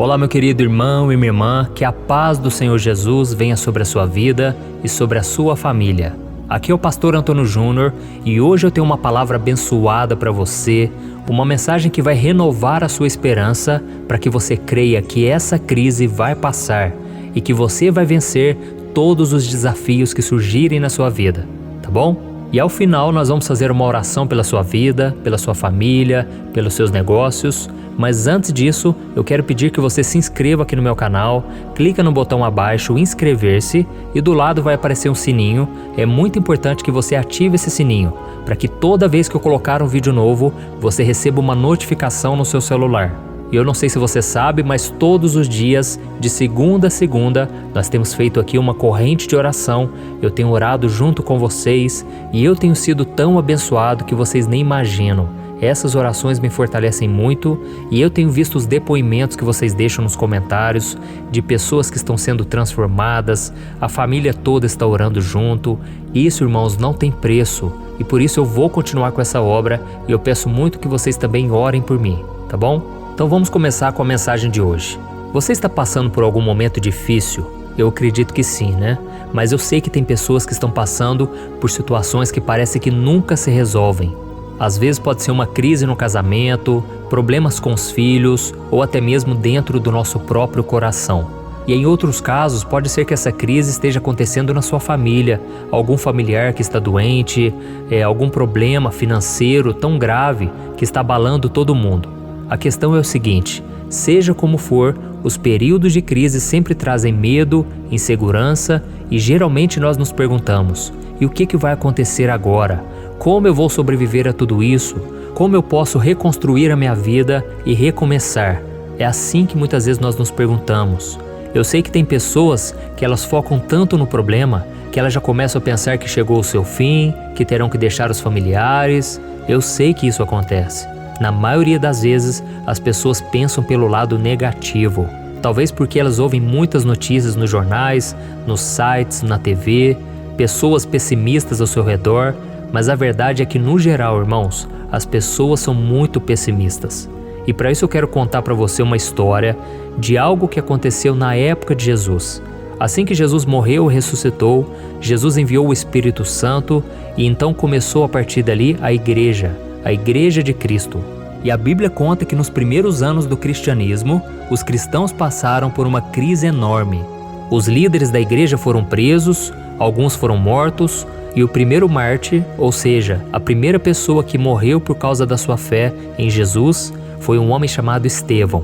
Olá, meu querido irmão e minha irmã, que a paz do Senhor Jesus venha sobre a sua vida e sobre a sua família. Aqui é o pastor Antônio Júnior e hoje eu tenho uma palavra abençoada para você, uma mensagem que vai renovar a sua esperança para que você creia que essa crise vai passar e que você vai vencer todos os desafios que surgirem na sua vida, tá bom? E ao final nós vamos fazer uma oração pela sua vida, pela sua família, pelos seus negócios. Mas antes disso, eu quero pedir que você se inscreva aqui no meu canal, clica no botão abaixo, inscrever-se, e do lado vai aparecer um sininho. É muito importante que você ative esse sininho, para que toda vez que eu colocar um vídeo novo, você receba uma notificação no seu celular. E eu não sei se você sabe, mas todos os dias, de segunda a segunda, nós temos feito aqui uma corrente de oração. Eu tenho orado junto com vocês e eu tenho sido tão abençoado que vocês nem imaginam. Essas orações me fortalecem muito e eu tenho visto os depoimentos que vocês deixam nos comentários de pessoas que estão sendo transformadas, a família toda está orando junto. Isso, irmãos, não tem preço e por isso eu vou continuar com essa obra e eu peço muito que vocês também orem por mim, tá bom? Então vamos começar com a mensagem de hoje. Você está passando por algum momento difícil? Eu acredito que sim, né? Mas eu sei que tem pessoas que estão passando por situações que parece que nunca se resolvem. Às vezes pode ser uma crise no casamento, problemas com os filhos ou até mesmo dentro do nosso próprio coração. E em outros casos pode ser que essa crise esteja acontecendo na sua família, algum familiar que está doente, algum problema financeiro tão grave que está abalando todo mundo. A questão é o seguinte, seja como for, os períodos de crise sempre trazem medo, insegurança e geralmente nós nos perguntamos, e o que vai acontecer agora? Como eu vou sobreviver a tudo isso? Como eu posso reconstruir a minha vida e recomeçar? É assim que muitas vezes nós nos perguntamos. Eu sei que tem pessoas que elas focam tanto no problema que elas já começam a pensar que chegou o seu fim, que terão que deixar os familiares. Eu sei que isso acontece. Na maioria das vezes, as pessoas pensam pelo lado negativo. Talvez porque elas ouvem muitas notícias nos jornais, nos sites, na TV, pessoas pessimistas ao seu redor, mas a verdade é que, no geral, irmãos, as pessoas são muito pessimistas. E para isso eu quero contar para você uma história de algo que aconteceu na época de Jesus. Assim que Jesus morreu e ressuscitou, Jesus enviou o Espírito Santo e então começou a partir dali a Igreja de Cristo. E a Bíblia conta que nos primeiros anos do cristianismo, os cristãos passaram por uma crise enorme. Os líderes da igreja foram presos, alguns foram mortos, e o primeiro mártir, ou seja, a primeira pessoa que morreu por causa da sua fé em Jesus, foi um homem chamado Estevão.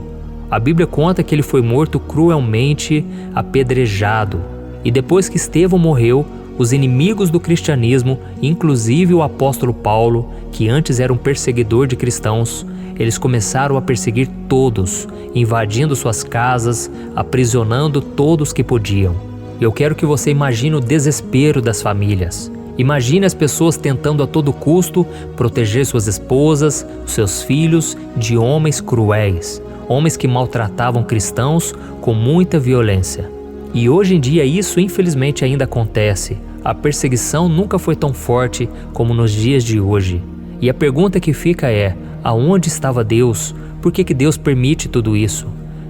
A Bíblia conta que ele foi morto cruelmente, apedrejado. E depois que Estevão morreu, os inimigos do cristianismo, inclusive o apóstolo Paulo, que antes era um perseguidor de cristãos, eles começaram a perseguir todos, invadindo suas casas, aprisionando todos que podiam. Eu quero que você imagine o desespero das famílias. Imagine as pessoas tentando a todo custo proteger suas esposas, seus filhos de homens cruéis, homens que maltratavam cristãos com muita violência. E hoje em dia isso infelizmente ainda acontece. A perseguição nunca foi tão forte como nos dias de hoje. E a pergunta que fica é, aonde estava Deus? Por que Deus permite tudo isso?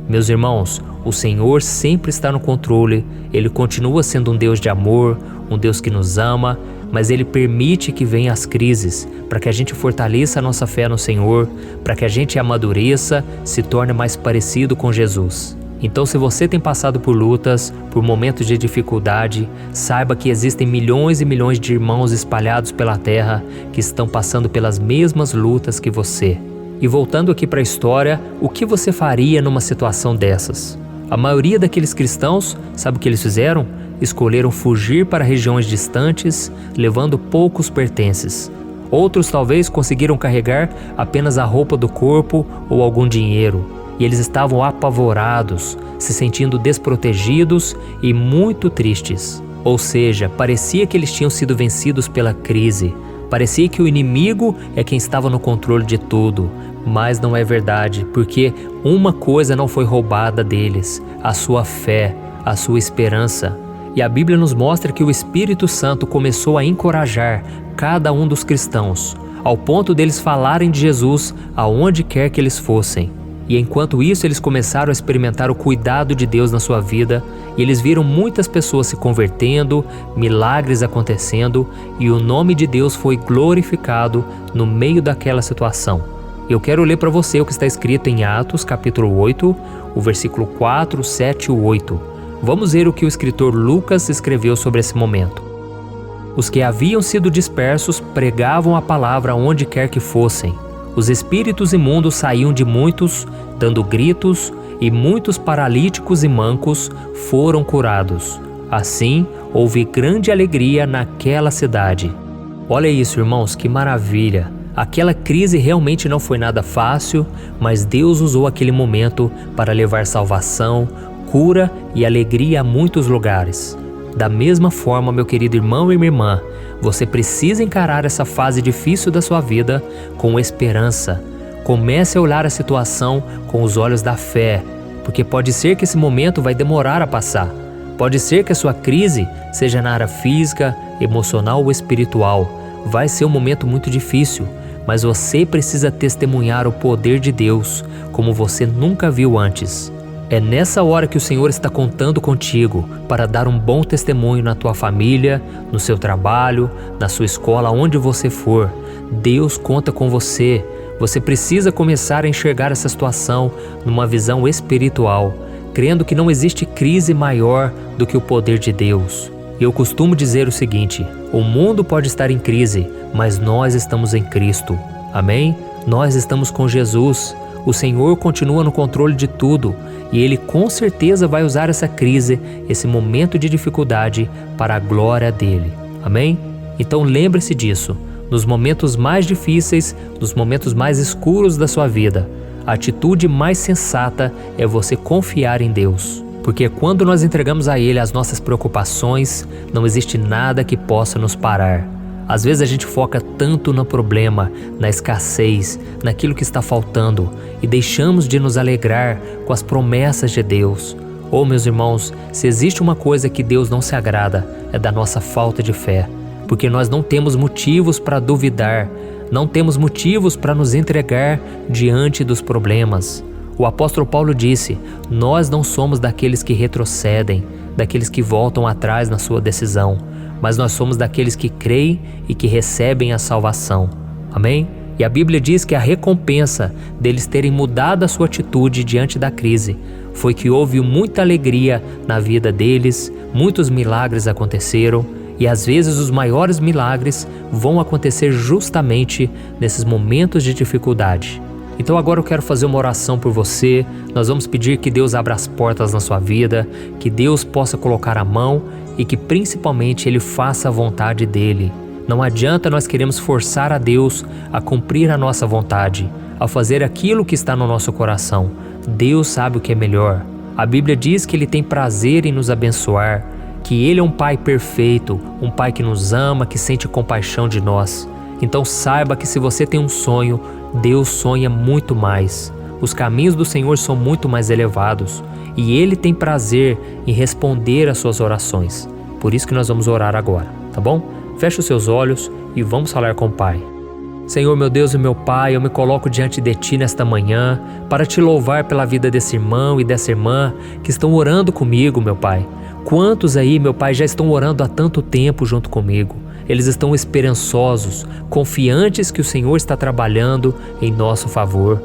Meus irmãos, o Senhor sempre está no controle. Ele continua sendo um Deus de amor, um Deus que nos ama, mas Ele permite que venham as crises para que a gente fortaleça a nossa fé no Senhor, para que a gente amadureça, se torne mais parecido com Jesus. Então, se você tem passado por lutas, por momentos de dificuldade, saiba que existem milhões e milhões de irmãos espalhados pela terra que estão passando pelas mesmas lutas que você. E voltando aqui para a história, o que você faria numa situação dessas? A maioria daqueles cristãos, sabe o que eles fizeram? Escolheram fugir para regiões distantes, levando poucos pertences. Outros talvez conseguiram carregar apenas a roupa do corpo ou algum dinheiro. E eles estavam apavorados, se sentindo desprotegidos e muito tristes. Ou seja, parecia que eles tinham sido vencidos pela crise. Parecia que o inimigo é quem estava no controle de tudo. Mas não é verdade, porque uma coisa não foi roubada deles: a sua fé, a sua esperança. E a Bíblia nos mostra que o Espírito Santo começou a encorajar cada um dos cristãos, ao ponto deles falarem de Jesus aonde quer que eles fossem. E enquanto isso, eles começaram a experimentar o cuidado de Deus na sua vida, e eles viram muitas pessoas se convertendo, milagres acontecendo, e o nome de Deus foi glorificado no meio daquela situação. Eu quero ler para você o que está escrito em Atos capítulo 8, o versículo 4, 7 e 8. Vamos ver o que o escritor Lucas escreveu sobre esse momento. Os que haviam sido dispersos pregavam a palavra onde quer que fossem. Os espíritos imundos saíam de muitos, dando gritos, e muitos paralíticos e mancos foram curados. Assim, houve grande alegria naquela cidade. Olha isso, irmãos, que maravilha! Aquela crise realmente não foi nada fácil, mas Deus usou aquele momento para levar salvação, cura e alegria a muitos lugares. Da mesma forma, meu querido irmão e minha irmã, você precisa encarar essa fase difícil da sua vida com esperança. Comece a olhar a situação com os olhos da fé, porque pode ser que esse momento vai demorar a passar. Pode ser que a sua crise seja na área física, emocional ou espiritual. Vai ser um momento muito difícil, mas você precisa testemunhar o poder de Deus como você nunca viu antes. É nessa hora que o Senhor está contando contigo para dar um bom testemunho na tua família, no seu trabalho, na sua escola, onde você for. Deus conta com você. Você precisa começar a enxergar essa situação numa visão espiritual, crendo que não existe crise maior do que o poder de Deus. Eu costumo dizer o seguinte: o mundo pode estar em crise, mas nós estamos em Cristo. Amém? Nós estamos com Jesus. O Senhor continua no controle de tudo e Ele com certeza vai usar essa crise, esse momento de dificuldade para a glória dEle. Amém? Então lembre-se disso. Nos momentos mais difíceis, nos momentos mais escuros da sua vida, a atitude mais sensata é você confiar em Deus. Porque quando nós entregamos a Ele as nossas preocupações, não existe nada que possa nos parar. Às vezes a gente foca tanto no problema, na escassez, naquilo que está faltando e deixamos de nos alegrar com as promessas de Deus. Meus irmãos, se existe uma coisa que Deus não se agrada, é da nossa falta de fé. Porque nós não temos motivos para duvidar, não temos motivos para nos entregar diante dos problemas. O apóstolo Paulo disse: nós não somos daqueles que retrocedem, daqueles que voltam atrás na sua decisão, mas nós somos daqueles que creem e que recebem a salvação. Amém? E a Bíblia diz que a recompensa deles terem mudado a sua atitude diante da crise foi que houve muita alegria na vida deles, muitos milagres aconteceram, e às vezes os maiores milagres vão acontecer justamente nesses momentos de dificuldade. Então agora eu quero fazer uma oração por você. Nós vamos pedir que Deus abra as portas na sua vida, que Deus possa colocar a mão e que principalmente Ele faça a vontade dEle. Não adianta nós queremos forçar a Deus a cumprir a nossa vontade, a fazer aquilo que está no nosso coração. Deus sabe o que é melhor. A Bíblia diz que Ele tem prazer em nos abençoar, que Ele é um Pai perfeito, um Pai que nos ama, que sente compaixão de nós. Então saiba que se você tem um sonho, Deus sonha muito mais. Os caminhos do Senhor são muito mais elevados e Ele tem prazer em responder às suas orações. Por isso que nós vamos orar agora, tá bom? Feche os seus olhos e vamos falar com o Pai. Senhor, meu Deus e meu Pai, eu me coloco diante de Ti nesta manhã para Te louvar pela vida desse irmão e dessa irmã que estão orando comigo, meu Pai. Quantos aí, meu Pai, já estão orando há tanto tempo junto comigo? Eles estão esperançosos, confiantes que o Senhor está trabalhando em nosso favor.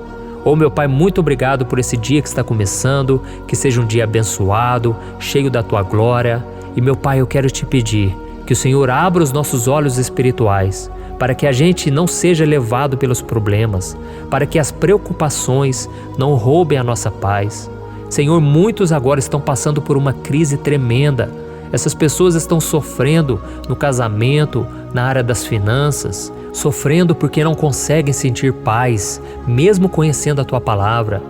Meu Pai, muito obrigado por esse dia que está começando, que seja um dia abençoado, cheio da Tua glória. E meu Pai, eu quero Te pedir que o Senhor abra os nossos olhos espirituais, para que a gente não seja levado pelos problemas, para que as preocupações não roubem a nossa paz. Senhor, muitos agora estão passando por uma crise tremenda. Essas pessoas estão sofrendo no casamento, na área das finanças, sofrendo porque não conseguem sentir paz, mesmo conhecendo a Tua palavra.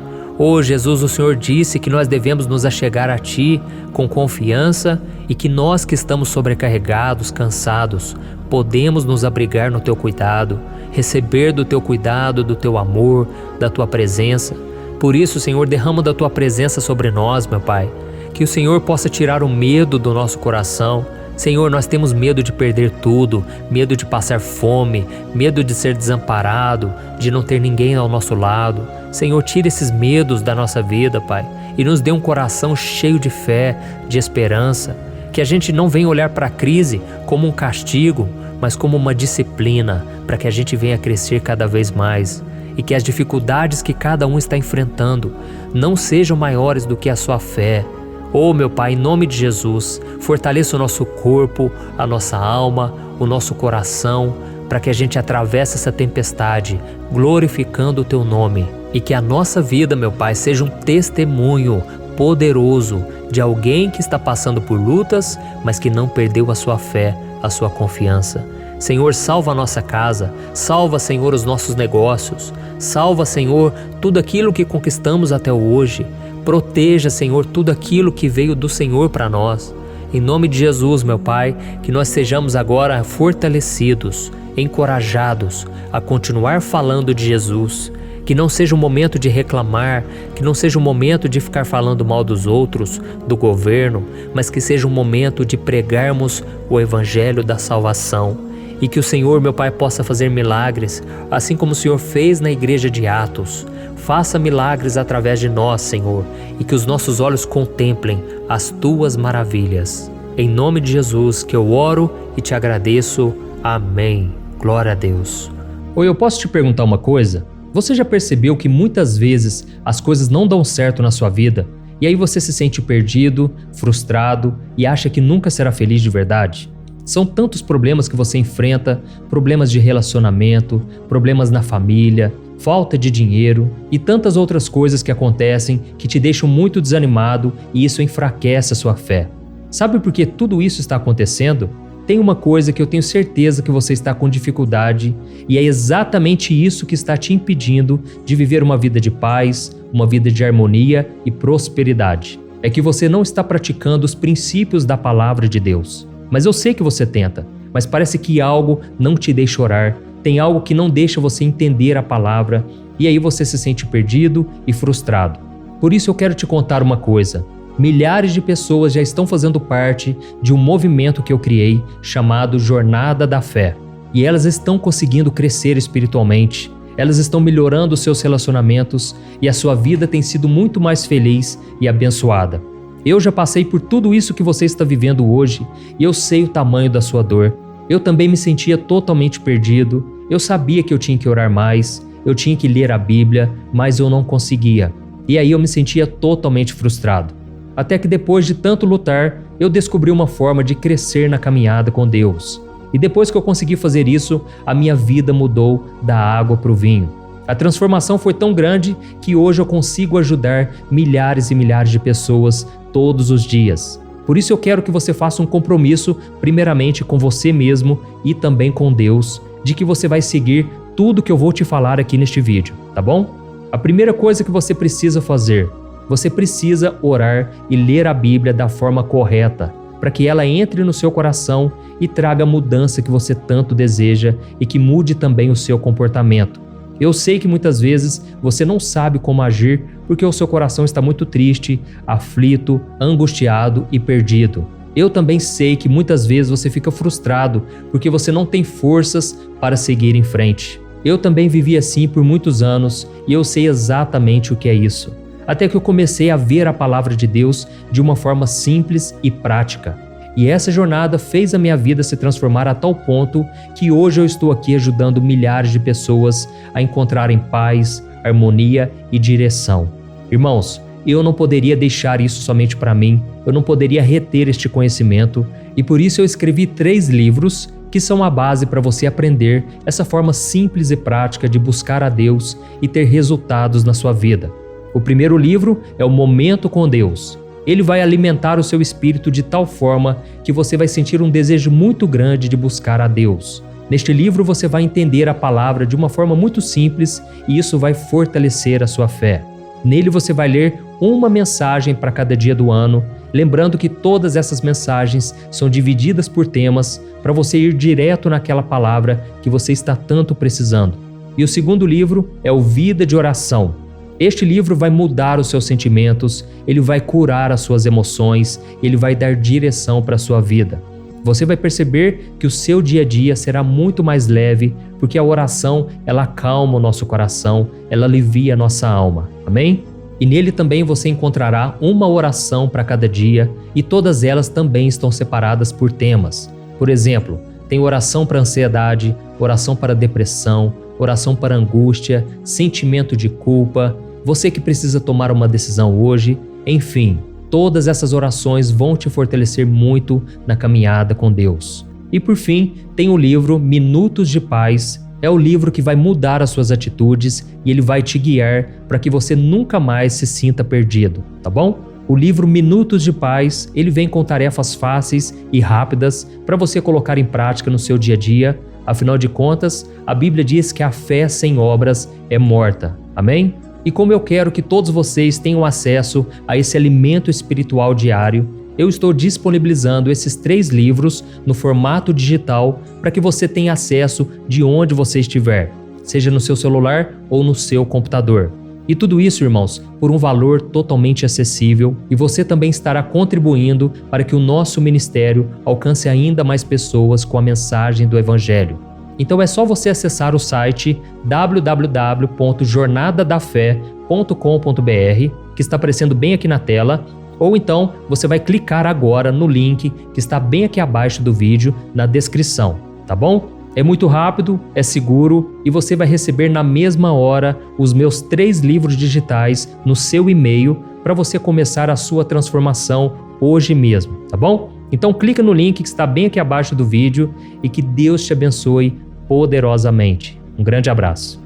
Jesus, o Senhor disse que nós devemos nos achegar a Ti com confiança e que nós que estamos sobrecarregados, cansados, podemos nos abrigar no Teu cuidado, receber do Teu cuidado, do Teu amor, da Tua presença. Por isso, Senhor, derrama da Tua presença sobre nós, meu Pai. Que o Senhor possa tirar o medo do nosso coração. Senhor, nós temos medo de perder tudo, medo de passar fome, medo de ser desamparado, de não ter ninguém ao nosso lado. Senhor, tira esses medos da nossa vida, Pai, e nos dê um coração cheio de fé, de esperança, que a gente não venha olhar para a crise como um castigo, mas como uma disciplina, para que a gente venha crescer cada vez mais e que as dificuldades que cada um está enfrentando não sejam maiores do que a sua fé. Oh, meu Pai, em nome de Jesus, fortaleça o nosso corpo, a nossa alma, o nosso coração, para que a gente atravesse essa tempestade, glorificando o Teu nome. E que a nossa vida, meu Pai, seja um testemunho poderoso de alguém que está passando por lutas, mas que não perdeu a sua fé, a sua confiança. Senhor, salva a nossa casa, salva, Senhor, os nossos negócios, salva, Senhor, tudo aquilo que conquistamos até hoje. Proteja, Senhor, tudo aquilo que veio do Senhor para nós. Em nome de Jesus, meu Pai, que nós sejamos agora fortalecidos, encorajados a continuar falando de Jesus. Que não seja um momento de reclamar, que não seja um momento de ficar falando mal dos outros, do governo, mas que seja um momento de pregarmos o Evangelho da salvação. E que o Senhor, meu Pai, possa fazer milagres, assim como o Senhor fez na igreja de Atos. Faça milagres através de nós, Senhor, e que os nossos olhos contemplem as Tuas maravilhas. Em nome de Jesus que eu oro e te agradeço. Amém. Glória a Deus. Oi, eu posso te perguntar uma coisa? Você já percebeu que muitas vezes as coisas não dão certo na sua vida e aí você se sente perdido, frustrado e acha que nunca será feliz de verdade? São tantos problemas que você enfrenta, problemas de relacionamento, problemas na família, falta de dinheiro e tantas outras coisas que acontecem que te deixam muito desanimado e isso enfraquece a sua fé. Sabe por que tudo isso está acontecendo? Tem uma coisa que eu tenho certeza que você está com dificuldade e é exatamente isso que está te impedindo de viver uma vida de paz, uma vida de harmonia e prosperidade. É que você não está praticando os princípios da palavra de Deus. Mas eu sei que você tenta, mas parece que algo não te deixa orar, tem algo que não deixa você entender a palavra e aí você se sente perdido e frustrado. Por isso eu quero te contar uma coisa. Milhares de pessoas já estão fazendo parte de um movimento que eu criei chamado Jornada da Fé. E elas estão conseguindo crescer espiritualmente, elas estão melhorando os seus relacionamentos e a sua vida tem sido muito mais feliz e abençoada. Eu já passei por tudo isso que você está vivendo hoje e eu sei o tamanho da sua dor. Eu também me sentia totalmente perdido, eu sabia que eu tinha que orar mais, eu tinha que ler a Bíblia, mas eu não conseguia. E aí eu me sentia totalmente frustrado. Até que depois de tanto lutar, eu descobri uma forma de crescer na caminhada com Deus. E depois que eu consegui fazer isso, a minha vida mudou da água para o vinho. A transformação foi tão grande que hoje eu consigo ajudar milhares e milhares de pessoas todos os dias. Por isso eu quero que você faça um compromisso, primeiramente com você mesmo e também com Deus, de que você vai seguir tudo que eu vou te falar aqui neste vídeo, tá bom? A primeira coisa que você precisa fazer, você precisa orar e ler a Bíblia da forma correta, para que ela entre no seu coração e traga a mudança que você tanto deseja e que mude também o seu comportamento. Eu sei que muitas vezes você não sabe como agir porque o seu coração está muito triste, aflito, angustiado e perdido. Eu também sei que muitas vezes você fica frustrado porque você não tem forças para seguir em frente. Eu também vivi assim por muitos anos e eu sei exatamente o que é isso. Até que eu comecei a ver a palavra de Deus de uma forma simples e prática. E essa jornada fez a minha vida se transformar a tal ponto que hoje eu estou aqui ajudando milhares de pessoas a encontrarem paz, harmonia e direção. Irmãos, eu não poderia deixar isso somente para mim, eu não poderia reter este conhecimento e por isso eu escrevi 3 livros que são a base para você aprender essa forma simples e prática de buscar a Deus e ter resultados na sua vida. O primeiro livro é o Momento com Deus. Ele vai alimentar o seu espírito de tal forma que você vai sentir um desejo muito grande de buscar a Deus. Neste livro você vai entender a palavra de uma forma muito simples e isso vai fortalecer a sua fé. Nele você vai ler uma mensagem para cada dia do ano, lembrando que todas essas mensagens são divididas por temas para você ir direto naquela palavra que você está tanto precisando. E o segundo livro é o Vida de Oração. Este livro vai mudar os seus sentimentos, ele vai curar as suas emoções, ele vai dar direção para a sua vida. Você vai perceber que o seu dia a dia será muito mais leve, porque a oração, ela acalma o nosso coração, ela alivia a nossa alma. Amém? E nele também você encontrará uma oração para cada dia, e todas elas também estão separadas por temas. Por exemplo, tem oração para ansiedade, oração para depressão, oração para angústia, sentimento de culpa, você que precisa tomar uma decisão hoje, enfim, todas essas orações vão te fortalecer muito na caminhada com Deus. E por fim, tem o livro Minutos de Paz. É o livro que vai mudar as suas atitudes e ele vai te guiar para que você nunca mais se sinta perdido, tá bom? O livro Minutos de Paz, ele vem com tarefas fáceis e rápidas para você colocar em prática no seu dia a dia. Afinal de contas, a Bíblia diz que a fé sem obras é morta. Amém? E como eu quero que todos vocês tenham acesso a esse alimento espiritual diário, eu estou disponibilizando esses 3 livros no formato digital para que você tenha acesso de onde você estiver, seja no seu celular ou no seu computador. E tudo isso, irmãos, por um valor totalmente acessível, e você também estará contribuindo para que o nosso ministério alcance ainda mais pessoas com a mensagem do Evangelho. Então é só você acessar o site www.jornadadafé.com.br, que está aparecendo bem aqui na tela, ou então você vai clicar agora no link que está bem aqui abaixo do vídeo, na descrição, tá bom? É muito rápido, é seguro e você vai receber na mesma hora os meus 3 livros digitais no seu e-mail para você começar a sua transformação hoje mesmo, tá bom? Então clica no link que está bem aqui abaixo do vídeo e que Deus te abençoe poderosamente. Um grande abraço.